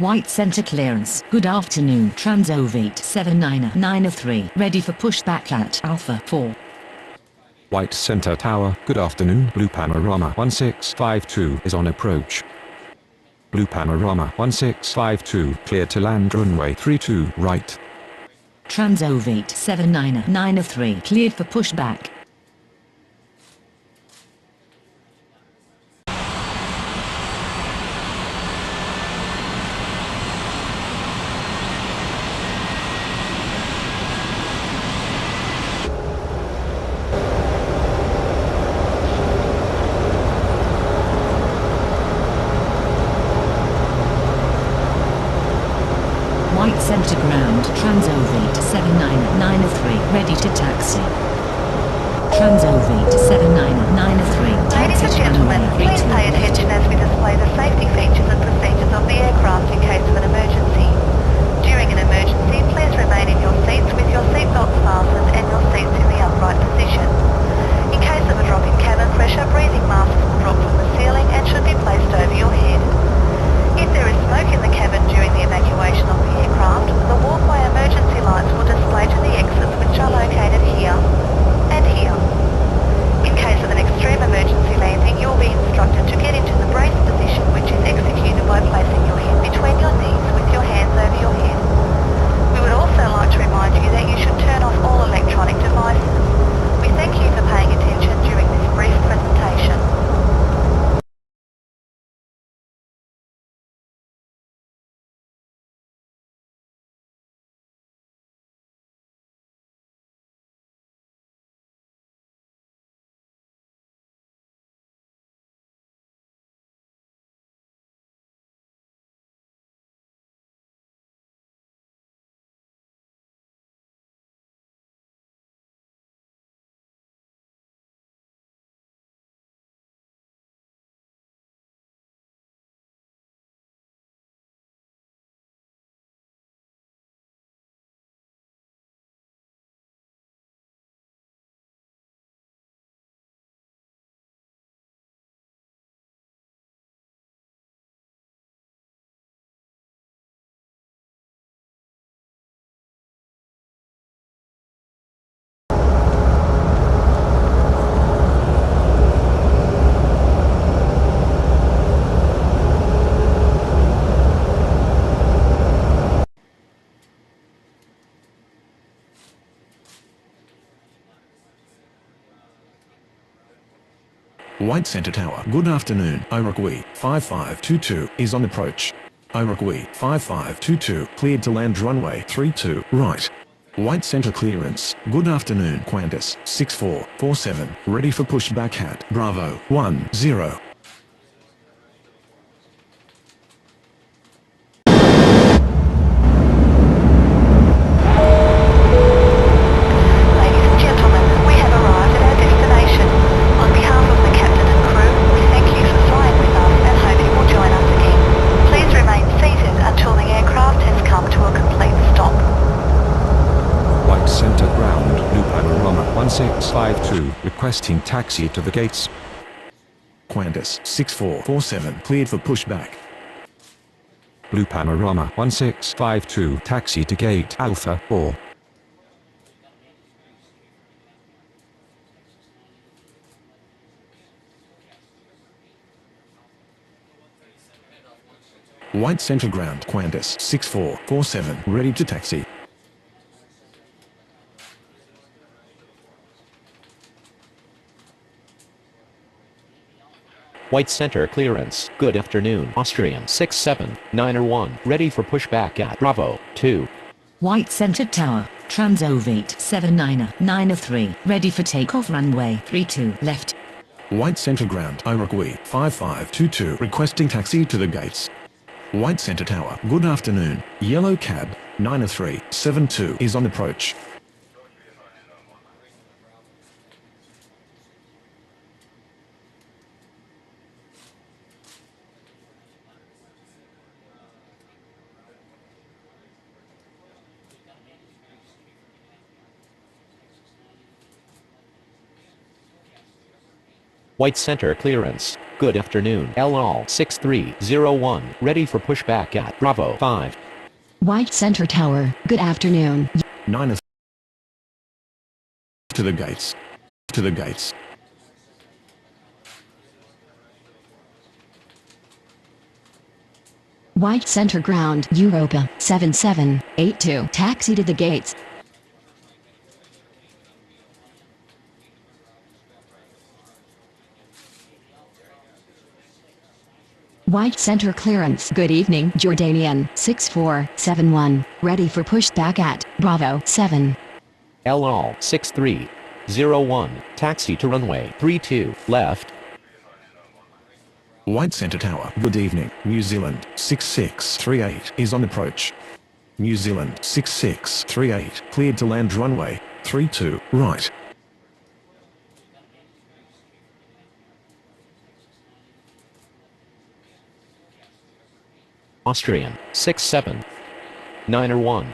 White center clearance. Good afternoon. Transovate 7993. Ready for pushback at Alpha 4. White center tower. Good afternoon. Blue panorama 1652 is on approach. Blue panorama 1652 cleared to land runway 32 right. Transovate 7993 cleared for pushback. White center ground. Transovate 7993 ready to taxi. Transovate 7993 Ladies taxi and to runway gentlemen, please 32 pay left. attention as we display the safety features and procedures of the aircraft in case of an emergency. During an emergency, please remain in your seats with your seatbelts fastened and your seats in the upright position. In case of a drop in cabin pressure, breathing masks will drop from the ceiling and should be placed over your head. If there is smoke in the cabin during the evacuation of the aircraft, the walkway emergency lights will display to the exits which are located here and here. In case of an extreme emergency landing, you will be instructed to get into the brace position, which is executed by placing your head between your knees with your hands over your head. We would also like to remind you that you should turn off all electronic devices. We thank you for paying attention during this brief presentation. White Center Tower. Good afternoon. Iroquois 5522 is on approach. Iroquois 5522 cleared to land runway 32 right. White Center clearance. Good afternoon. Qantas 6447 ready for pushback at Bravo 10. Ladies and gentlemen, we have arrived at our destination. On behalf of the captain and crew, we thank you for flying with us and hope you will join us again. Please remain seated until the aircraft has come to a complete stop. White center ground. Blue panorama 1652 requesting taxi to the gates. Qantas 6447 cleared for pushback. Blue panorama 1652 taxi to gate Alpha 4. White Center ground. Qantas 6447 ready to taxi. White center clearance. Good afternoon. Austrian 6791 ready for pushback at Bravo 2. White center tower. Transovate 7993 ready for takeoff runway 32 left. White Center ground. Iroquois 5522 requesting taxi to the gates. White Center Tower. Good afternoon. Yellow cab 9372 is on approach. White center clearance. Good afternoon. LL 6301, ready for pushback at Bravo 5. White Center Tower, good afternoon. 9 to the gates. To the gates. White Center Ground, Europa, 7782, taxi to the gates. White Center Clearance, good evening, Jordanian, 6471, ready for pushback at Bravo 7. LL 6301, taxi to runway 32, left. White Center Tower. Good evening. New Zealand 6638 is on approach. New Zealand 6638 cleared to land runway 32 right. Austrian 6791,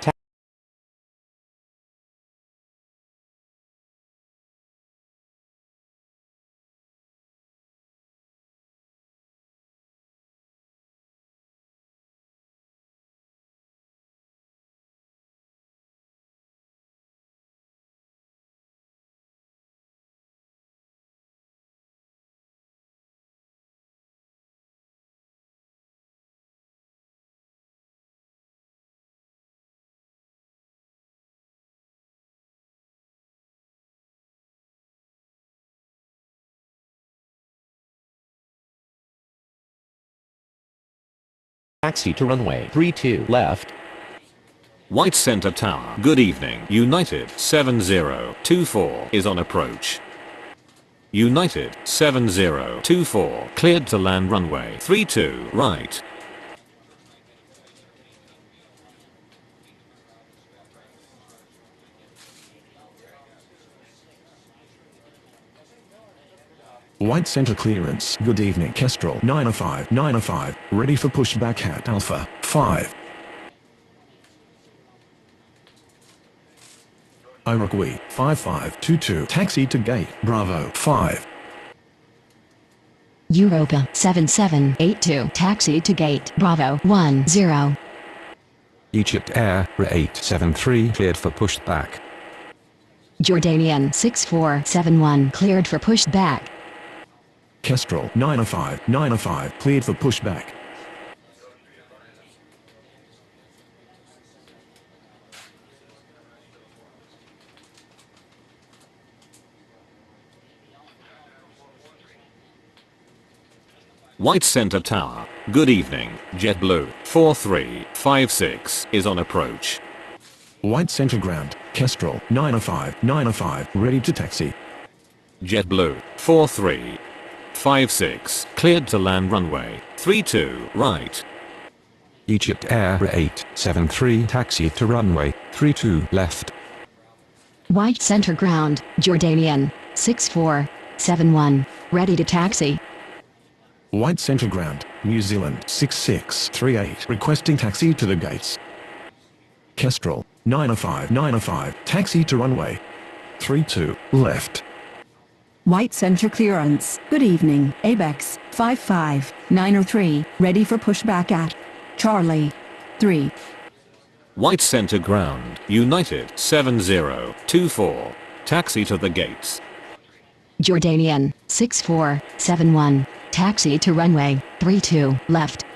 taxi to runway 32, left. White Center Tower. Good evening. United 7024 is on approach. United 7024 cleared to land runway 32 right. White Center Clearance. Good evening. Kestrel 905 ready for pushback at Alpha 5. Iroquois 5522 taxi to gate Bravo 5. Europa, 7782, taxi to gate Bravo 10. Egypt Air, RA873 cleared for pushback. Jordanian, 6471, cleared for pushback. Kestrel 905 cleared for pushback. White Center Tower. Good evening. JetBlue 4356 is on approach. White Center Ground. Kestrel 905 ready to taxi. JetBlue 4356 cleared to land runway 32 right. Egypt Air, RA873 taxi to runway 32 left. White Center Ground, Jordanian, 6471, ready to taxi. White Center Ground, New Zealand 6638 requesting taxi to the gates. Kestrel 905 taxi to runway 32 left. White Center Clearance. Good evening. ABEX 55903 ready for pushback at Charlie 3. White Center Ground. United 7024 taxi to the gates. Jordanian, 6471, taxi to runway 32 left.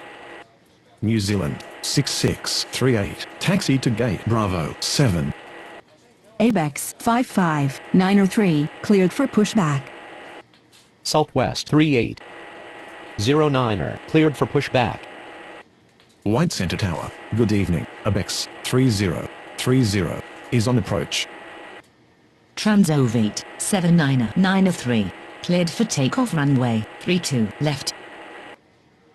New Zealand 6638 taxi to gate Bravo 7. ABEX 55903 cleared for pushback. Southwest 3809er, cleared for pushback. White Center Tower. Good evening. ABEX 3030 is on approach. Transovate, 79903, cleared for takeoff runway 32 left.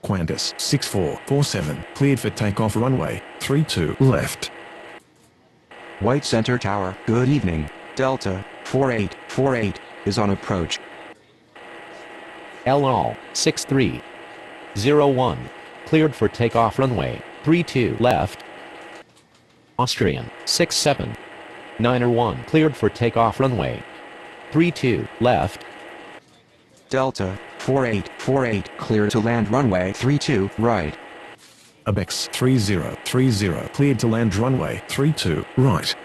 Qantas 6447 cleared for takeoff runway 32 left. White Center Tower. Good evening. Delta 4848 is on approach. LL 6301, cleared for takeoff runway 32 left. Austrian 6791, cleared for takeoff runway 32 left. Delta 4848, clear to land runway 32, right. Abex 3030, cleared to land runway 32, right.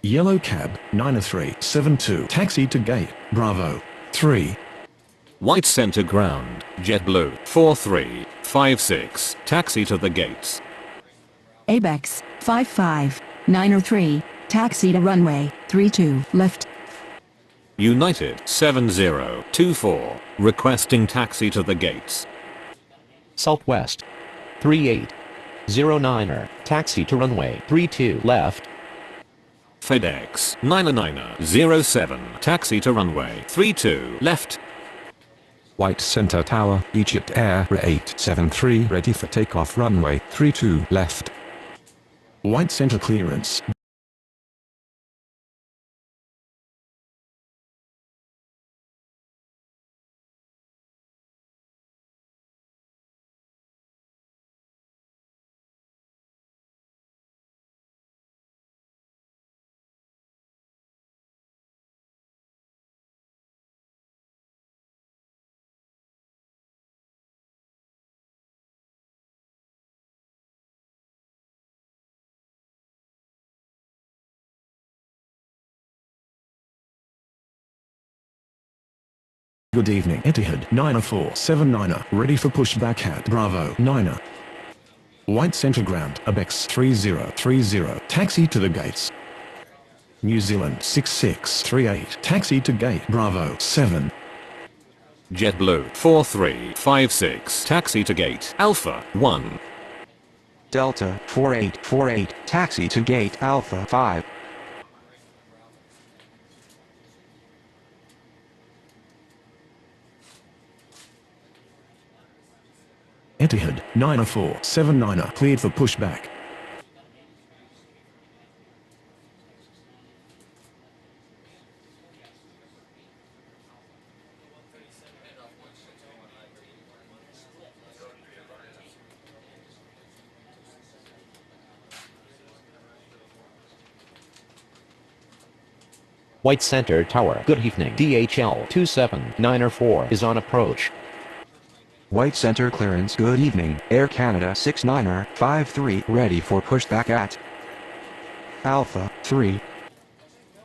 Yellow cab 9372, taxi to gate, Bravo 3. White center ground, JetBlue 4356, taxi to the gates. Abex 55903, taxi to runway 32 left. United 7024, requesting taxi to the gates. Southwest 3809er, taxi to runway 32 left. FedEx 9907, taxi to runway 32 left. White Center Tower, Egypt Air 873, ready for takeoff runway 32 left. White center clearance. Good evening, Etihad 9479er, ready for pushback at Bravo 9er. White center ground, Abex 3030, taxi to the gates. New Zealand 6638, taxi to gate, Bravo 7. JetBlue 4356, taxi to gate, Alpha 1. Delta 4848, taxi to gate Alpha 5. Etihad 9479er, cleared for pushback. White Center Tower, good evening. DHL 27904 is on approach. White center clearance, good evening, Air Canada 69er 53, ready for pushback at Alpha 3.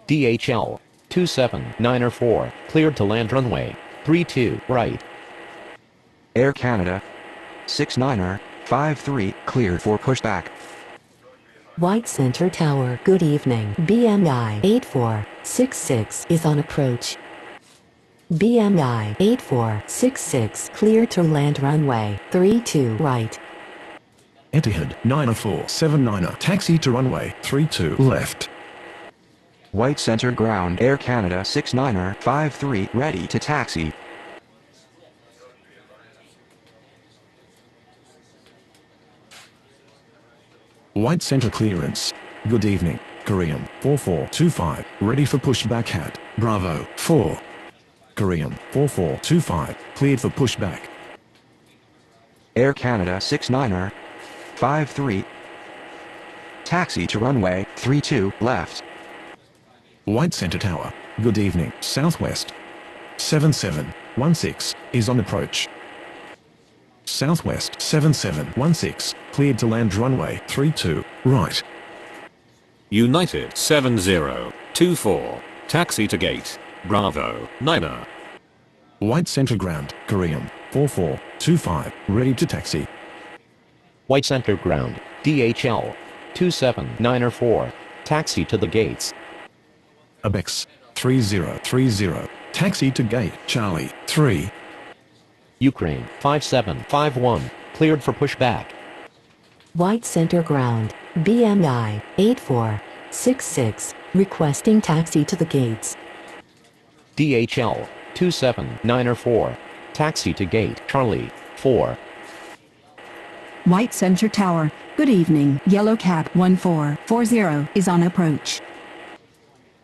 DHL 27904, cleared to land runway 32 right. Air Canada 69er 53, cleared for pushback. White Center Tower, good evening. BMI 8466 is on approach. BMI 8466, clear to land runway 32 right. Etihad 9479er, taxi to runway 32 left. White center ground, Air Canada 69er 53, ready to taxi. White center clearance. Good evening, Korean 4425, ready for pushback at Bravo 4. Korean 4425, cleared for pushback. Air Canada 69er 53, taxi to runway 32 left. White center tower, good evening, Southwest 7716 is on approach. Southwest 7716, cleared to land runway 32 right. United 7024, taxi to gate, Bravo 9er. White center ground, Korean 4425, ready to taxi. White Center ground, DHL 27904, taxi to the gates. Abex 3030, taxi to gate, Charlie 3. Ukraine 5751, cleared for pushback. White Center ground, BMI 8466, requesting taxi to the gates. DHL 27904, taxi to gate, Charlie 4. White Center Tower, good evening. Yellow Cab 1440 is on approach.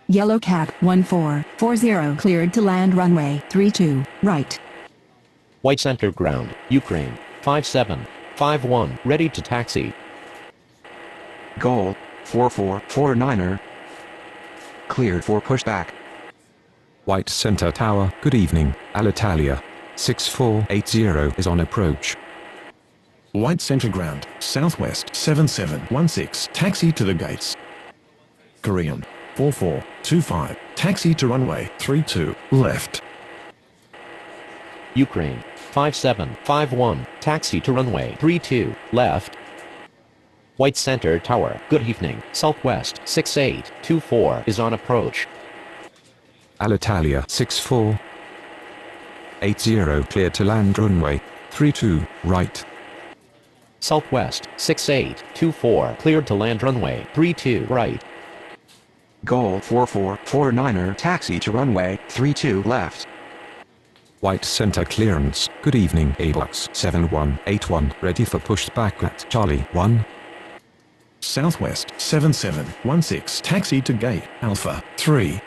Yellow Cab 1440, cleared to land runway 32 right. White Center ground, Ukraine 5751, ready to taxi. Gold 4449er, cleared for pushback. White Center Tower, good evening, Alitalia 6480 is on approach. White Center Ground, Southwest 7716, taxi to the gates. Korean 4425, taxi to runway 32, left. Ukraine 5751, taxi to runway 32, left. White Center Tower, good evening, Southwest 6824 is on approach. Alitalia 6480 cleared to land runway 32, right. Southwest 6824 cleared to land runway 32, right. Gold 4449er taxi to runway 32 left. White Center clearance, good evening, ABUX 7181 ready for pushback at Charlie 1. Southwest 7716, taxi to gate Alpha 3.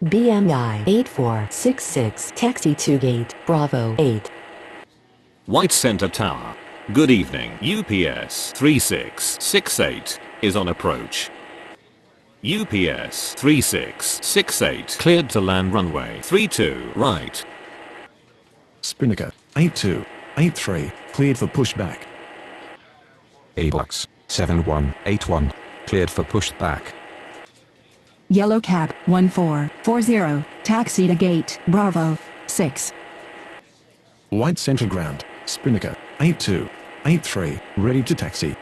BMI 8466, taxi to gate Bravo 8. White Center Tower. Good evening. UPS 3668 is on approach. UPS 3668 cleared to land runway 32, right. Spinnaker 8283, cleared for pushback. ABUX 7181 cleared for pushback. Yellow Cab 1440, taxi to gate Bravo 6. White Center Ground, Spinnaker 8283, ready to taxi.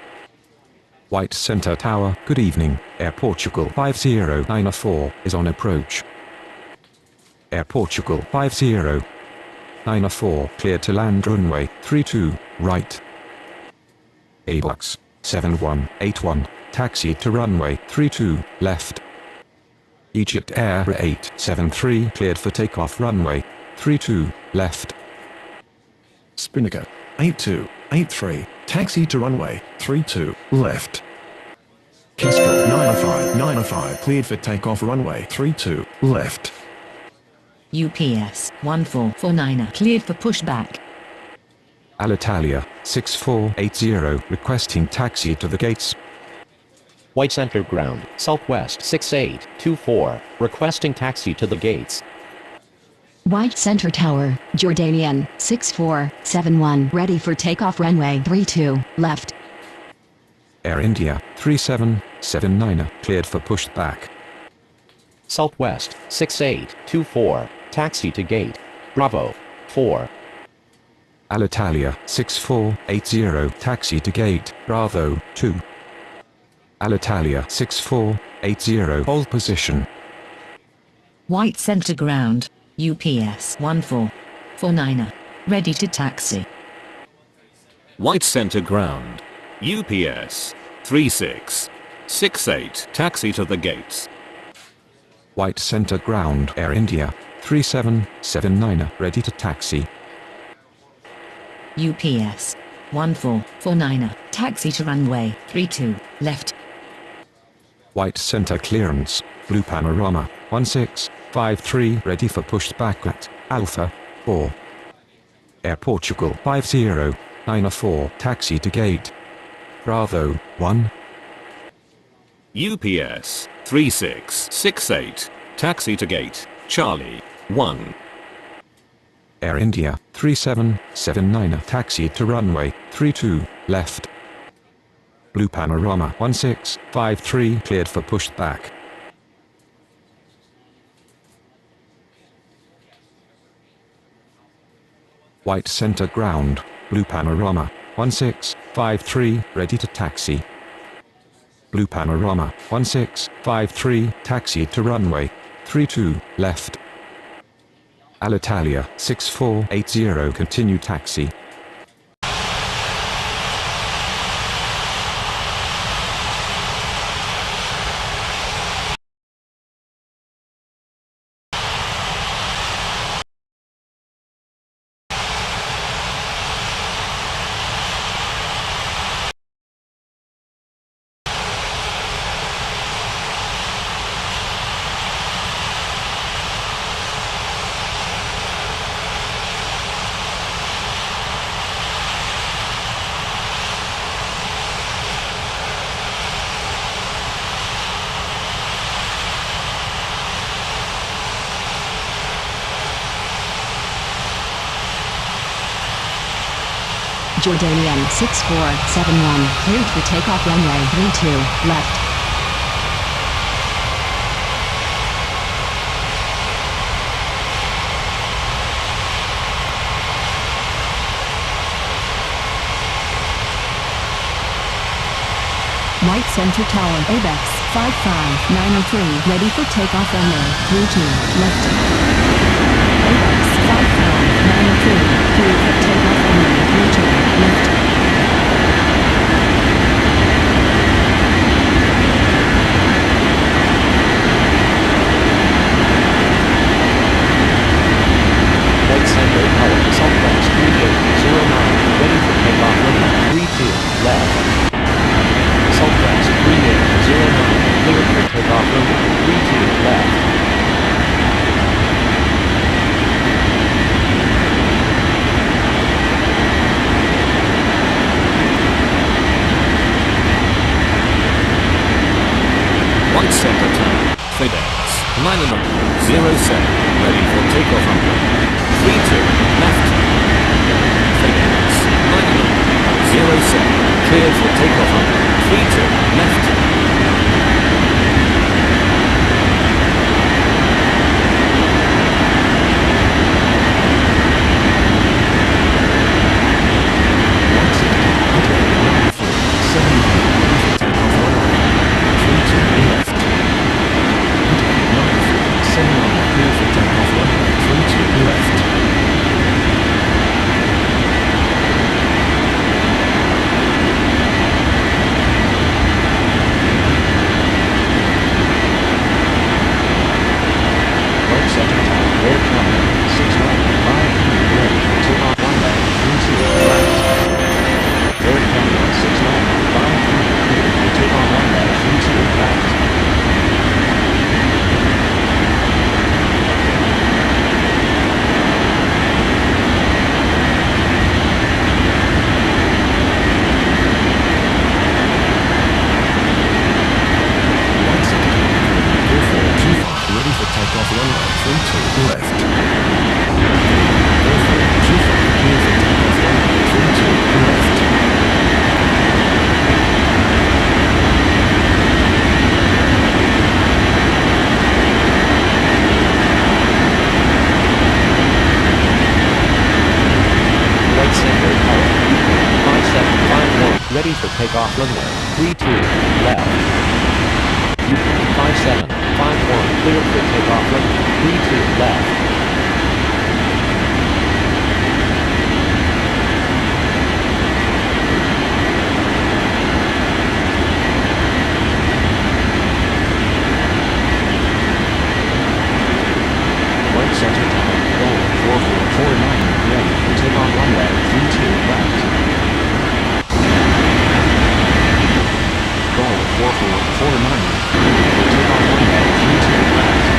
White Center Tower, good evening, Air Portugal 5094 is on approach. Air Portugal 5094 cleared to land runway 32, right. ABUX 7181 taxi to runway 32, left. Egypt Air 873 cleared for takeoff runway 32, left. Spinnaker 8283, taxi to runway 32, left. Kestrel 905 cleared for takeoff runway 32, left. UPS 1449 cleared for pushback. Alitalia 6480 requesting taxi to the gates. White Center Ground, Southwest 6824, requesting taxi to the gates. White Center Tower, Jordanian 6471 ready for takeoff runway 32, left. Air India 3779 cleared for pushback. Southwest 6824, taxi to gate Bravo 4. Alitalia 6480 taxi to gate Bravo 2. Alitalia 6480 hold position. White Center Ground, UPS 1449 ready to taxi. White Center Ground. UPS 3668 taxi to the gates. White Center Ground Air India 3779 ready to taxi. UPS 1449 taxi to runway 32, left. White Center clearance, Blue Panorama 1653 ready for pushback at Alpha 4. Air Portugal 5094 taxi to gate Bravo 1. UPS 3668 taxi to gate Charlie 1. Air India 3779 taxi to runway 32, left. Blue Panorama 1653 cleared for pushback. White Center Ground, Blue Panorama 1653 ready to taxi. Blue Panorama 1653 taxi to runway 32, left. Alitalia 6480 continue taxi. Jordanian 6471, cleared for takeoff runway 32, left. White Center Tower, ABEX 55903, ready for takeoff runway 32, left. ABEX 55903, cleared for takeoff runway 32, left. White Center Tower, Southwest 3809, ready for takeoff runway 32, left. Southwest 3809, cleared for takeoff runway 32, left. White Center Tower, FedEx 9907, ready for takeoff runway 32, left. FedEx 9907, cleared for takeoff runway 32, left. Ready for takeoff runway 32, left. 5751, cleared for takeoff runway 32, left. White Center Tower, Gold 4449, ready for takeoff runway 32, left. Goal 4449, take on runway 32 left.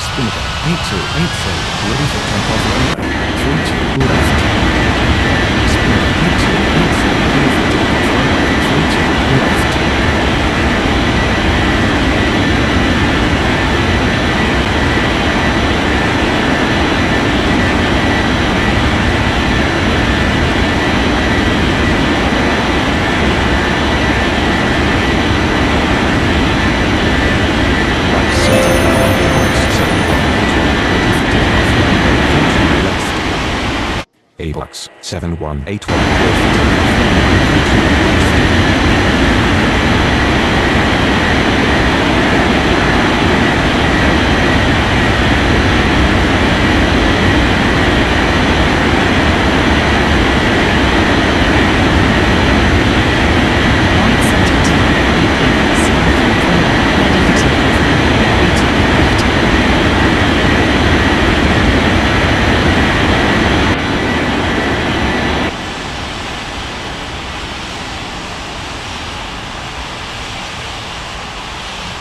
Spinnaker 8283, ready for takeoff runway 32 left. Spinnaker 8283, ready for takeoff runway 32 left. ABUX 7181.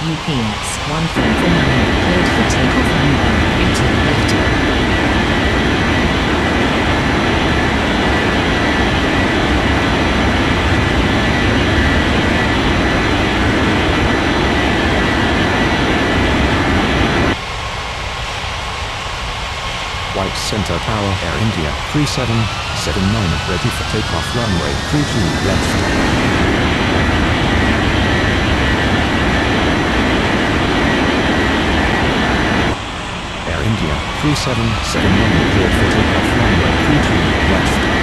UPS 1449, cleared for takeoff runway 32 left. White Center Tower, Air India 3779, ready for takeoff, runway 32 left. India 3779, cleared for takeoff, runway 32 left.